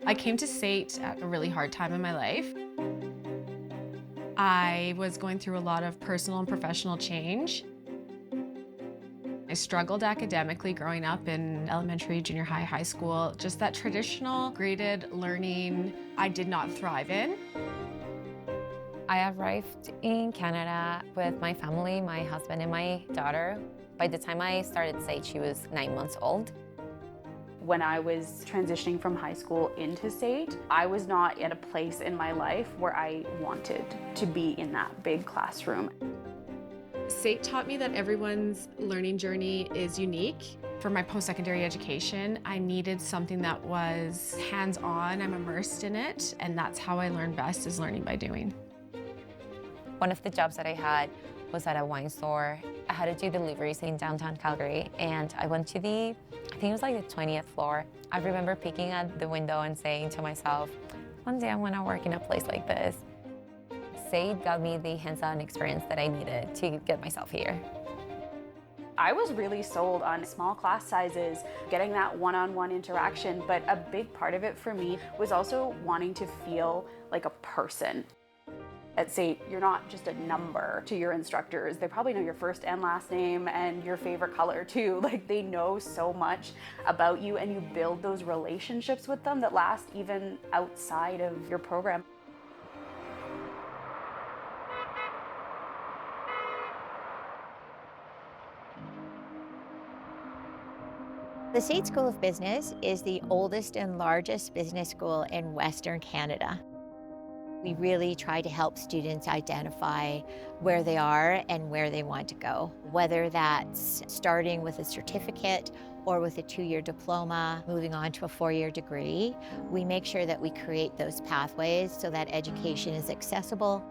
I came to SAIT at a really hard time in my life. I was going through a lot of personal and professional change. I struggled academically growing up in elementary, junior high, high school. Just that traditional graded learning I did not thrive in. I arrived in Canada with my family, my husband and my daughter. By the time I started SAIT, she was 9 months old. When I was transitioning from high school into SAIT, I was not at a place in my life where I wanted to be in that big classroom. SAIT taught me that everyone's learning journey is unique. For my post-secondary education, I needed something that was hands-on, I'm immersed in it, and that's how I learn best, is learning by doing. One of the jobs that I had was at a wine store. I had to do deliveries in downtown Calgary, and I went to I think it was like the 20th floor. I remember peeking at the window and saying to myself, one day I want to work in a place like this. SAIT got me the hands-on experience that I needed to get myself here. I was really sold on small class sizes, getting that one-on-one interaction, but a big part of it for me was also wanting to feel like a person. At SAIT, you're not just a number to your instructors. They probably know your first and last name and your favorite color too. Like, they know so much about you, and you build those relationships with them that last even outside of your program. The SAIT School of Business is the oldest and largest business school in Western Canada. We really try to help students identify where they are and where they want to go, whether that's starting with a certificate or with a 2-year diploma, moving on to a 4-year degree. We make sure that we create those pathways so that education is accessible.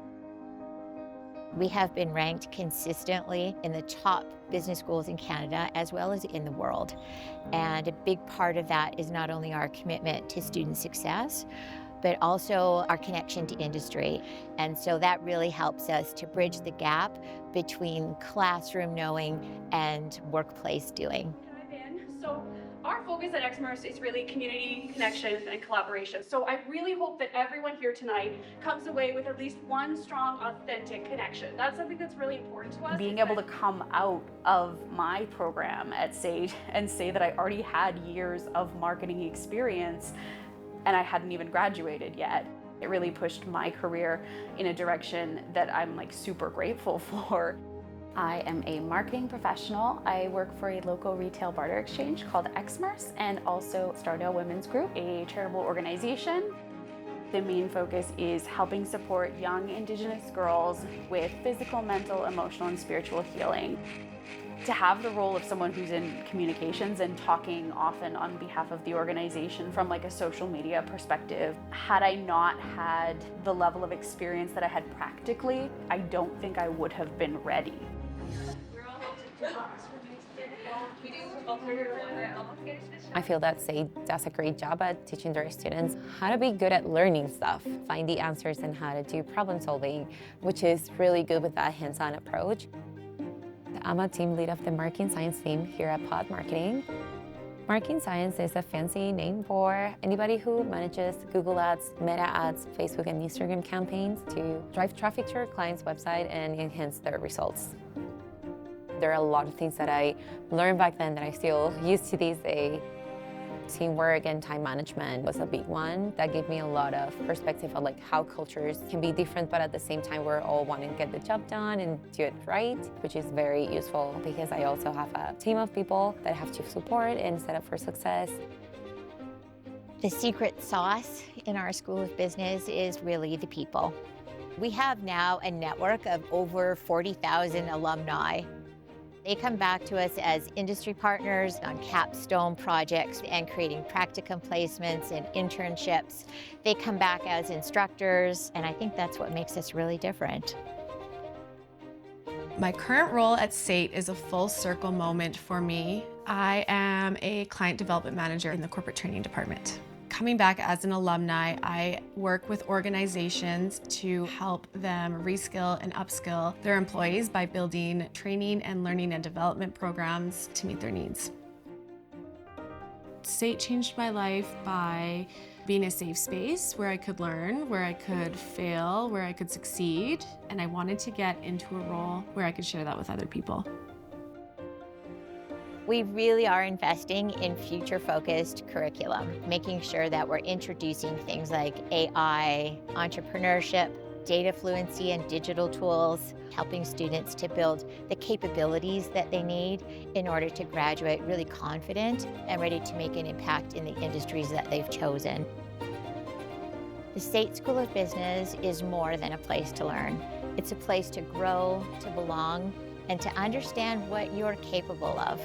We have been ranked consistently in the top business schools in Canada as well as in the world. And a big part of that is not only our commitment to student success, but also our connection to industry. And so that really helps us to bridge the gap between classroom knowing and workplace doing. So our focus at Xmerse is really community connection and collaboration. So I really hope that everyone here tonight comes away with at least one strong, authentic connection. That's something that's really important to us. Being able to come out of my program at SAIT and say that I already had years of marketing experience and I hadn't even graduated yet. It really pushed my career in a direction that I'm like super grateful for. I am a marketing professional. I work for a local retail barter exchange called Xmerse, and also Stardale Women's Group, a charitable organization. The main focus is helping support young Indigenous girls with physical, mental, emotional, and spiritual healing. To have the role of someone who's in communications and talking often on behalf of the organization from like a social media perspective, had I not had the level of experience that I had practically, I don't think I would have been ready. I feel that SAIT does a great job at teaching their students how to be good at learning stuff, find the answers and how to do problem solving, which is really good with that hands-on approach. I'm a team lead of the marketing science team here at Pod Marketing. Marketing science is a fancy name for anybody who manages Google Ads, Meta Ads, Facebook and Instagram campaigns to drive traffic to your client's website and enhance their results. There are a lot of things that I learned back then that I still use to this day. Teamwork and time management was a big one. That gave me a lot of perspective on like how cultures can be different, but at the same time we're all wanting to get the job done and do it right, which is very useful because I also have a team of people that I have to support and set up for success. The secret sauce in our School of Business is really the people. We have now a network of over 40,000 alumni. They come back to us as industry partners on capstone projects and creating practicum placements and internships. They come back as instructors, and I think that's what makes us really different. My current role at SAIT is a full circle moment for me. I am a client development manager in the corporate training department. Coming back as an alumni, I work with organizations to help them reskill and upskill their employees by building training and learning and development programs to meet their needs. SAIT changed my life by being a safe space where I could learn, where I could fail, where I could succeed, and I wanted to get into a role where I could share that with other people. We really are investing in future-focused curriculum, making sure that we're introducing things like AI, entrepreneurship, data fluency and digital tools, helping students to build the capabilities that they need in order to graduate really confident and ready to make an impact in the industries that they've chosen. The SAIT School of Business is more than a place to learn. It's a place to grow, to belong, and to understand what you're capable of.